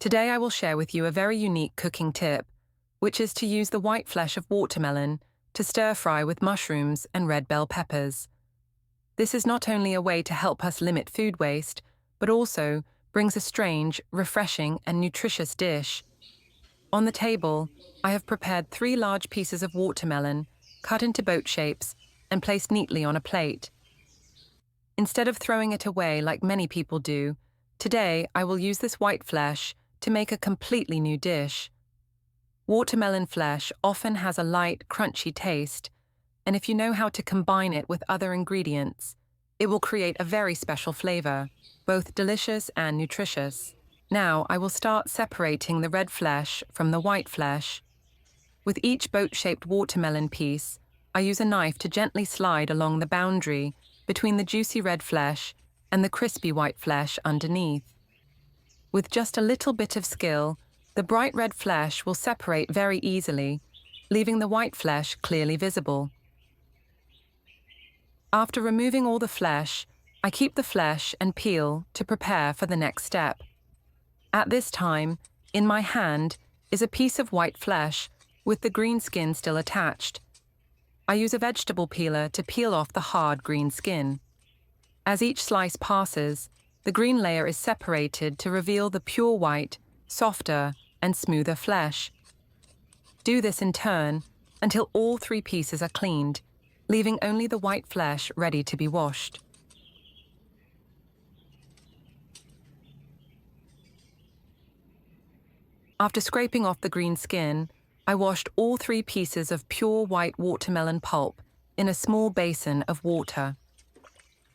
Today I will share with you a very unique cooking tip, which is to use the white flesh of watermelon to stir-fry with mushrooms and red bell peppers. This is not only a way to help us limit food waste, but also brings a strange, refreshing and nutritious dish. On the table, I have prepared 3 large pieces of watermelon, cut into boat shapes and placed neatly on a plate. Instead of throwing it away like many people do, today I will use this white flesh to make a completely new dish. Watermelon flesh often has a light, crunchy taste, and if you know how to combine it with other ingredients, it will create a very special flavor, both delicious and nutritious. Now I will start separating the red flesh from the white flesh. With each boat-shaped watermelon piece, I use a knife to gently slide along the boundary between the juicy red flesh and the crispy white flesh underneath. With just a little bit of skill, the bright red flesh will separate very easily, leaving the white flesh clearly visible. After removing all the flesh, I keep the flesh and peel to prepare for the next step. At this time, in my hand is a piece of white flesh with the green skin still attached. I use a vegetable peeler to peel off the hard green skin. As each slice passes, the green layer is separated to reveal the pure white, softer and smoother flesh. Do this in turn until all 3 pieces are cleaned, leaving only the white flesh ready to be washed. After scraping off the green skin, I washed all 3 pieces of pure white watermelon pulp in a small basin of water.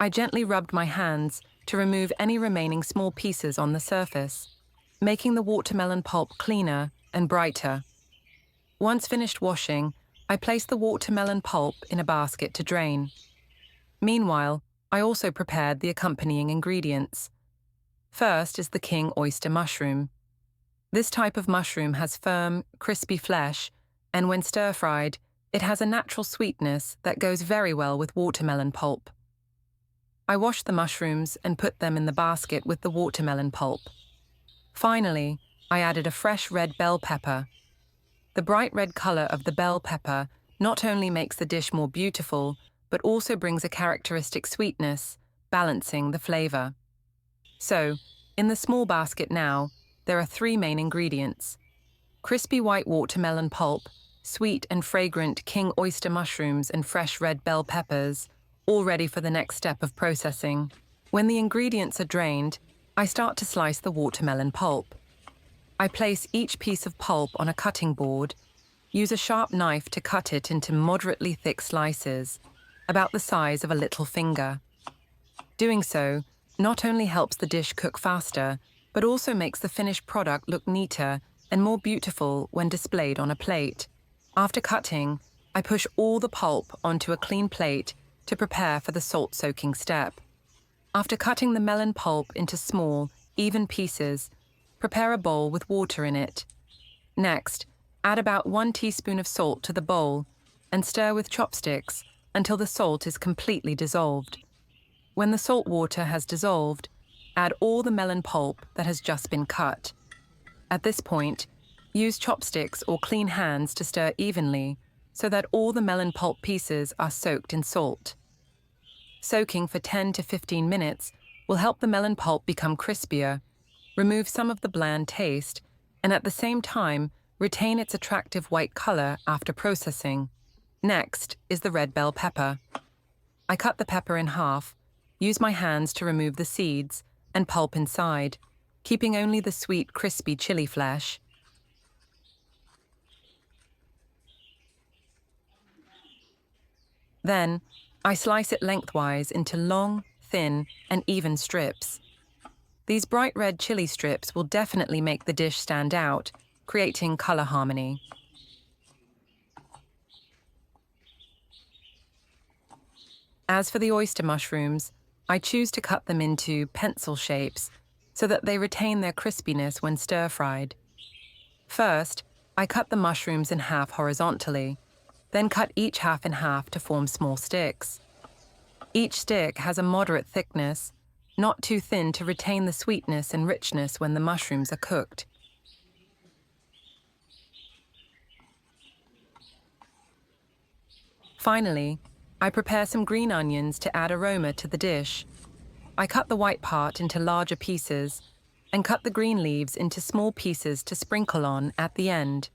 I gently rubbed my hands to remove any remaining small pieces on the surface, making the watermelon pulp cleaner and brighter. Once finished washing, I placed the watermelon pulp in a basket to drain. Meanwhile, I also prepared the accompanying ingredients. First is the king oyster mushroom. This type of mushroom has firm, crispy flesh, and when stir-fried, it has a natural sweetness that goes very well with watermelon pulp. I washed the mushrooms and put them in the basket with the watermelon pulp. Finally, I added a fresh red bell pepper. The bright red color of the bell pepper not only makes the dish more beautiful, but also brings a characteristic sweetness, balancing the flavor. So, in the small basket now, there are 3 main ingredients: crispy white watermelon pulp, sweet and fragrant king oyster mushrooms and fresh red bell peppers, all ready for the next step of processing. When the ingredients are drained, I start to slice the watermelon pulp. I place each piece of pulp on a cutting board, use a sharp knife to cut it into moderately thick slices, about the size of a little finger. Doing so not only helps the dish cook faster, but also makes the finished product look neater and more beautiful when displayed on a plate. After cutting, I push all the pulp onto a clean plate to prepare for the salt-soaking step. After cutting the melon pulp into small, even pieces, prepare a bowl with water in it. Next, add about 1 teaspoon of salt to the bowl and stir with chopsticks until the salt is completely dissolved. When the salt water has dissolved, add all the melon pulp that has just been cut. At this point, use chopsticks or clean hands to stir evenly so that all the melon pulp pieces are soaked in salt. Soaking for 10 to 15 minutes will help the melon pulp become crispier, remove some of the bland taste, and at the same time retain its attractive white color after processing. Next is the red bell pepper. I cut the pepper in half, use my hands to remove the seeds and pulp inside, keeping only the sweet, crispy chili flesh. Then, I slice it lengthwise into long, thin, and even strips. These bright red chili strips will definitely make the dish stand out, creating color harmony. As for the oyster mushrooms, I choose to cut them into pencil shapes so that they retain their crispiness when stir-fried. First, I cut the mushrooms in half horizontally, then cut each half in half to form small sticks. Each stick has a moderate thickness, not too thin to retain the sweetness and richness when the mushrooms are cooked. Finally, I prepare some green onions to add aroma to the dish. I cut the white part into larger pieces and cut the green leaves into small pieces to sprinkle on at the end.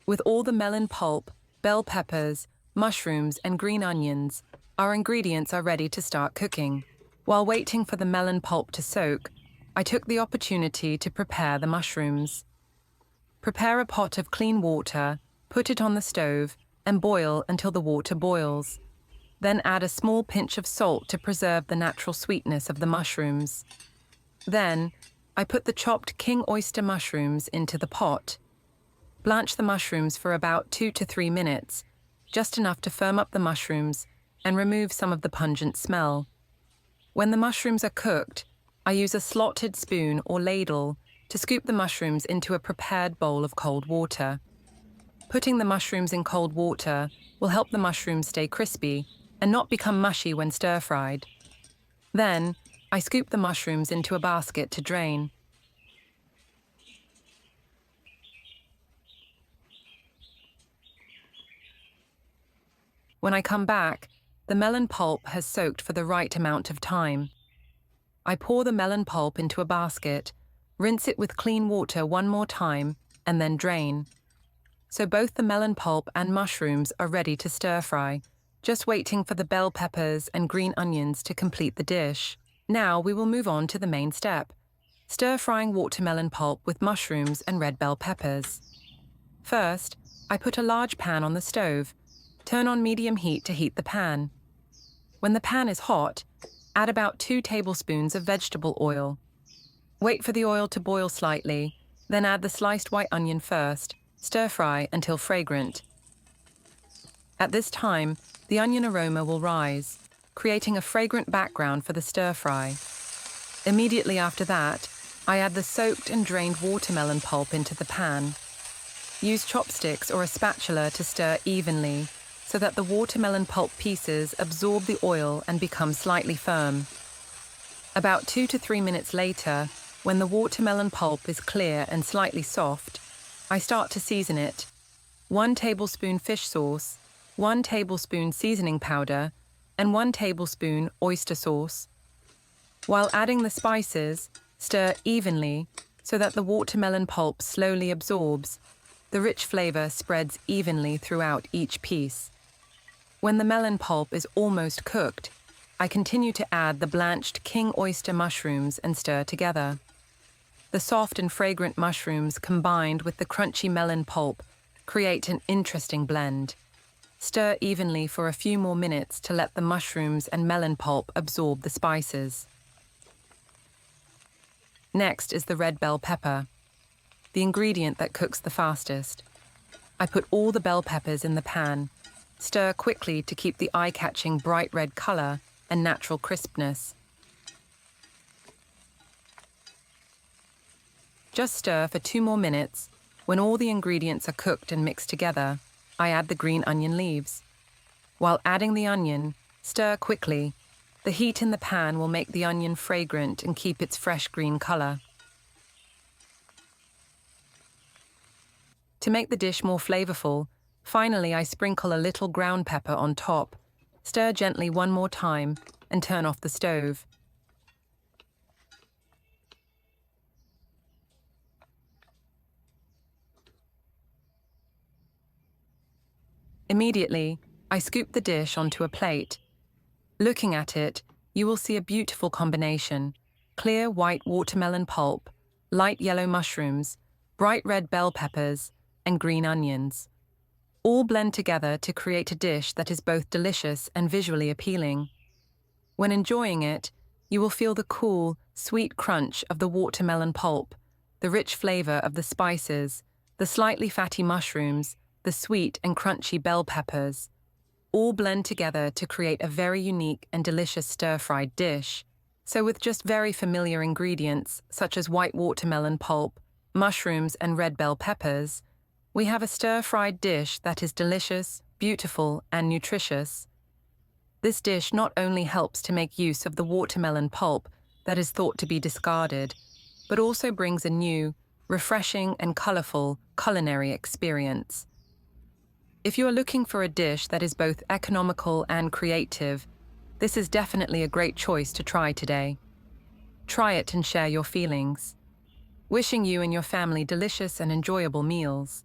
With all the melon pulp, bell peppers, mushrooms, and green onions, our ingredients are ready to start cooking. While waiting for the melon pulp to soak, I took the opportunity to prepare the mushrooms. Prepare a pot of clean water, put it on the stove, and boil until the water boils. Then add a small pinch of salt to preserve the natural sweetness of the mushrooms. Then, I put the chopped king oyster mushrooms into the pot. Blanch the mushrooms for about 2 to 3 minutes, just enough to firm up the mushrooms and remove some of the pungent smell. When the mushrooms are cooked, I use a slotted spoon or ladle to scoop the mushrooms into a prepared bowl of cold water. Putting the mushrooms in cold water will help the mushrooms stay crispy and not become mushy when stir-fried. Then, I scoop the mushrooms into a basket to drain. When I come back, the melon pulp has soaked for the right amount of time. I pour the melon pulp into a basket, rinse it with clean water one more time, and then drain. So both the melon pulp and mushrooms are ready to stir-fry, just waiting for the bell peppers and green onions to complete the dish. Now we will move on to the main step, stir-frying watermelon pulp with mushrooms and red bell peppers. First, I put a large pan on the stove. Turn on medium heat to heat the pan. When the pan is hot, add about 2 tablespoons of vegetable oil. Wait for the oil to boil slightly, then add the sliced white onion first. Stir-fry until fragrant. At this time, the onion aroma will rise, creating a fragrant background for the stir-fry. Immediately after that, I add the soaked and drained watermelon pulp into the pan. Use chopsticks or a spatula to stir evenly, so that the watermelon pulp pieces absorb the oil and become slightly firm. About 2 to 3 minutes later, when the watermelon pulp is clear and slightly soft, I start to season it. 1 tablespoon fish sauce, 1 tablespoon seasoning powder, and 1 tablespoon oyster sauce. While adding the spices, stir evenly so that the watermelon pulp slowly absorbs. The rich flavor spreads evenly throughout each piece. When the melon pulp is almost cooked, I continue to add the blanched king oyster mushrooms and stir together. The soft and fragrant mushrooms combined with the crunchy melon pulp create an interesting blend. Stir evenly for a few more minutes to let the mushrooms and melon pulp absorb the spices. Next is the red bell pepper, the ingredient that cooks the fastest. I put all the bell peppers in the pan. Stir quickly to keep the eye-catching bright red color and natural crispness. Just stir for 2 more minutes. When all the ingredients are cooked and mixed together, I add the green onion leaves. While adding the onion, stir quickly. The heat in the pan will make the onion fragrant and keep its fresh green color. To make the dish more flavorful, finally I sprinkle a little ground pepper on top. Stir gently one more time and turn off the stove. Immediately, I scoop the dish onto a plate. Looking at it, you will see a beautiful combination: clear white watermelon pulp, light yellow mushrooms, bright red bell peppers, and green onions. All blend together to create a dish that is both delicious and visually appealing. When enjoying it, you will feel the cool, sweet crunch of the watermelon pulp, the rich flavor of the spices, the slightly fatty mushrooms, the sweet and crunchy bell peppers. All blend together to create a very unique and delicious stir-fried dish. So with just very familiar ingredients, such as white watermelon pulp, mushrooms, and red bell peppers, we have a stir-fried dish that is delicious, beautiful, and nutritious. This dish not only helps to make use of the watermelon pulp that is thought to be discarded, but also brings a new, refreshing, and colorful culinary experience. If you are looking for a dish that is both economical and creative, this is definitely a great choice to try today. Try it and share your feelings. Wishing you and your family delicious and enjoyable meals.